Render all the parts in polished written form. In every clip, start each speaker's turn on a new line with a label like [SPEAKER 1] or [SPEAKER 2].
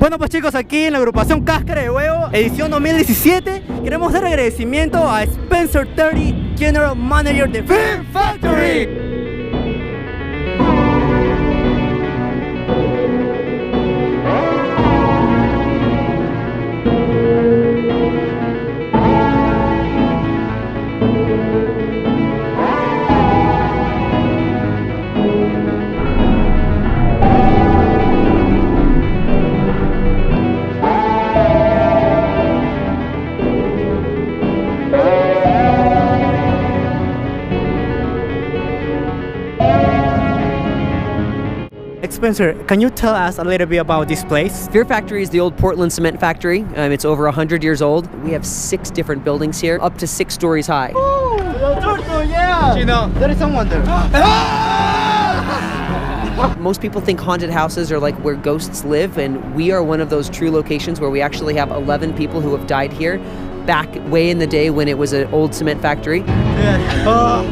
[SPEAKER 1] Bueno pues chicos, aquí en la agrupación Cáscara de Huevo, edición 2017, queremos dar agradecimiento a Spencer 30, General Manager de Fear Factory. Spencer, can you tell us a little bit about this place?
[SPEAKER 2] Fear Factory is the old Portland cement factory. It's over 100 years old. We have 6 different buildings here, up to 6 stories high.
[SPEAKER 1] Oh, turtle, yeah! You know, there is someone there.
[SPEAKER 2] Most people think haunted houses are like where ghosts live, and we are one of those true locations where we actually have 11 people who have died here back way in the day when it was an old cement factory.
[SPEAKER 1] Yeah.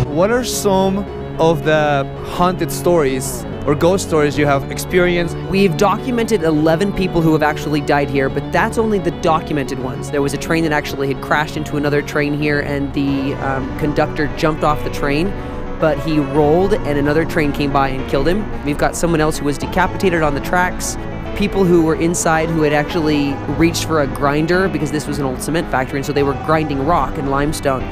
[SPEAKER 3] What are some of the haunted stories or ghost stories you have experienced?
[SPEAKER 2] We've documented 11 people who have actually died here, but that's only the documented ones. There was a train that actually had crashed into another train here, and the conductor jumped off the train, but he rolled and another train came by and killed him. We've got someone else who was decapitated on the tracks. People who were inside who had actually reached for a grinder, because this was an old cement factory, and so they were grinding rock and limestone.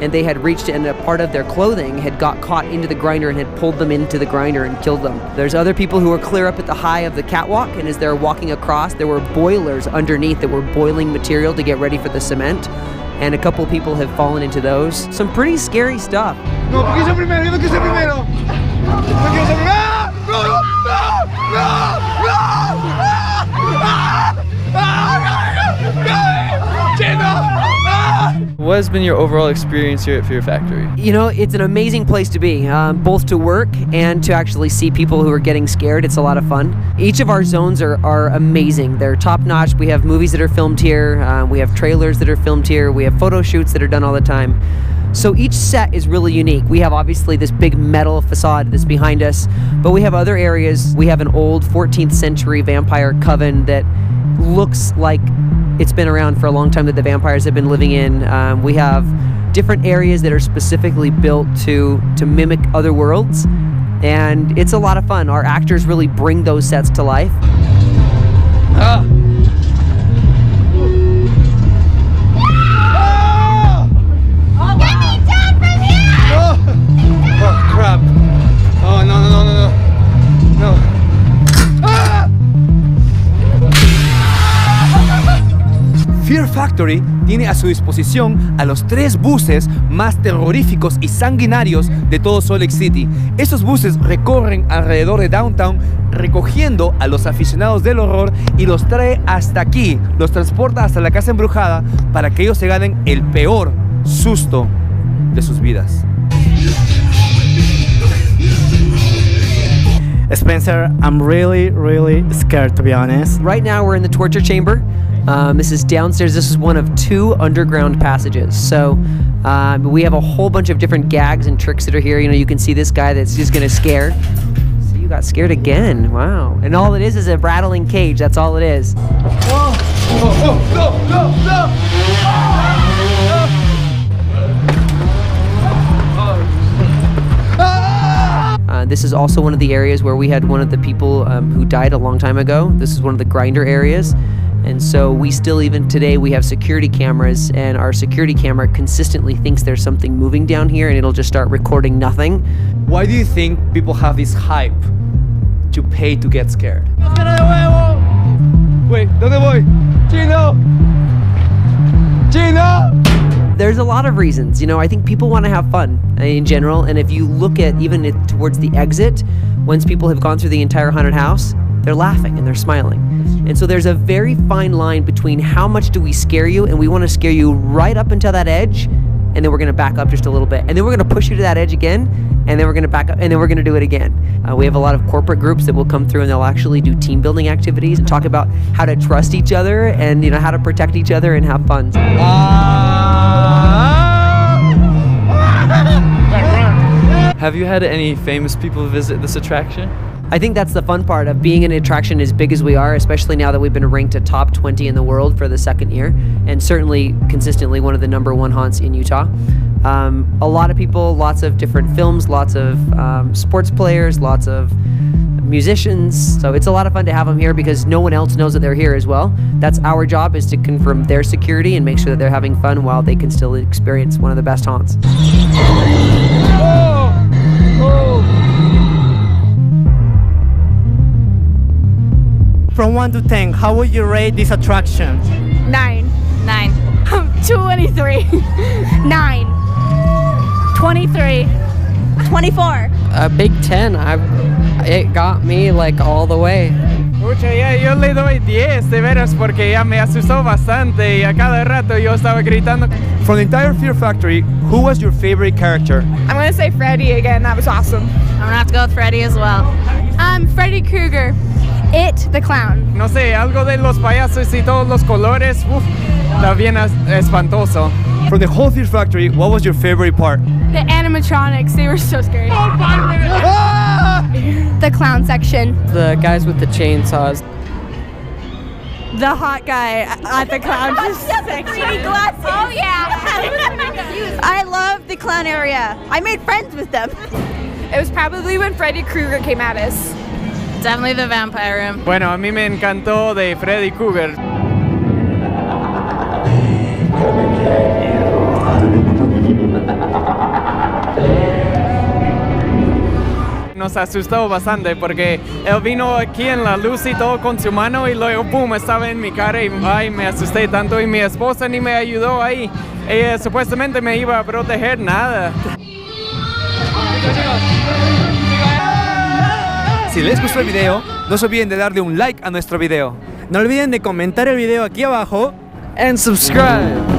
[SPEAKER 2] And they had reached, and a part of their clothing had got caught into the grinder and had pulled them into the grinder and killed them. There's other people who were clear up at the high of the catwalk, and as they're walking across, there were boilers underneath that were boiling material to get ready for the cement. And a couple people have fallen into those. Some pretty scary stuff.
[SPEAKER 3] No, porque yo primero, yo no quiero ser primero. No quiero ser primero. No, no, no, no, no, no.
[SPEAKER 4] What has been your overall experience here at Fear Factory?
[SPEAKER 2] You know, it's an amazing place to be, both to work and to actually see people who are getting scared. It's a lot of fun. Each of our zones are amazing. They're top-notch. We have movies that are filmed here. We have trailers that are filmed here. We have photo shoots that are done all the time. So each set is really unique. We have obviously this big metal facade that's behind us, but we have other areas. We have an old 14th century vampire coven that looks like it's been around for a long time, that the vampires have been living in. We have different areas that are specifically built to mimic other worlds, and it's a lot of fun. Our actors really bring those sets to life.
[SPEAKER 3] Crap. Oh, no, no, no, no, no. Fear Factory tiene a su disposición a los 3 buses más terroríficos y sanguinarios de todo Salt Lake City. Esos buses recorren alrededor de downtown recogiendo a los aficionados del horror y los trae hasta aquí, los transporta hasta la casa embrujada para que ellos se ganen el peor susto de sus vidas.
[SPEAKER 1] Spencer, I'm really scared, to be honest.
[SPEAKER 2] Right now we're in the torture chamber. This is downstairs. This is one of 2 underground passages. So we have a whole bunch of different gags and tricks that are here. You know, you can see this guy that's just gonna scare. So you got scared again. Wow. And all it is a rattling cage. That's all it is.
[SPEAKER 3] Oh, oh, no, no, no.
[SPEAKER 2] This is also one of the areas where we had one of the people who died a long time ago. This is one of the grinder areas. And so we still, even today, we have security cameras, and our security camera consistently thinks there's something moving down here, and it'll just start recording nothing.
[SPEAKER 3] Why do you think people have this hype to pay to get scared? Wait, ¿dónde voy? Chino! Chino!
[SPEAKER 2] There's a lot of reasons. You know, I think people want to have fun in general, and if you look at even towards the exit, once people have gone through the entire haunted house, they're laughing and they're smiling. And so there's a very fine line between how much do we scare you, and we want to scare you right up until that edge, and then we're going to back up just a little bit, and then we're going to push you to that edge again, and then we're going to back up, and then we're going to do it again. We have a lot of corporate groups that will come through, and they'll actually do team building activities and talk about how to trust each other and, you know, how to protect each other and have fun.
[SPEAKER 4] Have you had any famous people visit this attraction?
[SPEAKER 2] I think that's the fun part of being an attraction as big as we are, especially now that we've been ranked a top 20 in the world for the second year, and certainly consistently one of the #1 haunts in Utah. A lot of people, lots of different films, lots of sports players, lots of musicians. So it's a lot of fun to have them here because no one else knows that they're here as well. That's our job, is to confirm their security and make sure that they're having fun while they can still experience one of the best haunts.
[SPEAKER 1] From 1 to 10, how would you rate this attraction?
[SPEAKER 5] 9. 23. 9. 23. 24.
[SPEAKER 6] A big 10. It got me like all the way.
[SPEAKER 7] Pucha, ya, yo le doy 10 de veras porque ya me asustó bastante y a cada rato yo estaba gritando.
[SPEAKER 3] From the entire Fear Factory, who was your favorite character?
[SPEAKER 5] I'm gonna say Freddy again. That was awesome.
[SPEAKER 8] I'm gonna have to go with Freddy as well.
[SPEAKER 5] Freddy Krueger. It, the clown.
[SPEAKER 7] No sé, algo de los payasos y todos los colores, está bien espantoso.
[SPEAKER 3] From the whole Fear Factory, what was your favorite part?
[SPEAKER 5] The animatronics. They were so scary. The clown section.
[SPEAKER 6] The guys with the chainsaws.
[SPEAKER 5] The hot guy at the clown section.
[SPEAKER 8] Oh yeah. I love the clown area. I made friends with them.
[SPEAKER 5] It was probably when Freddy Krueger came at us.
[SPEAKER 8] Definitely the vampire room.
[SPEAKER 7] Bueno, a mí me encantó de Freddy Krueger. Nos asustó bastante porque él vino aquí en la luz y todo con su mano y luego boom, estaba en mi cara y ay, me asusté tanto y mi esposa ni me ayudó ahí. Ella supuestamente me iba a proteger, nada.
[SPEAKER 3] Si les gustó el video, no se olviden de darle un like a nuestro video.
[SPEAKER 1] No olviden de comentar el video aquí abajo.
[SPEAKER 4] And subscribe.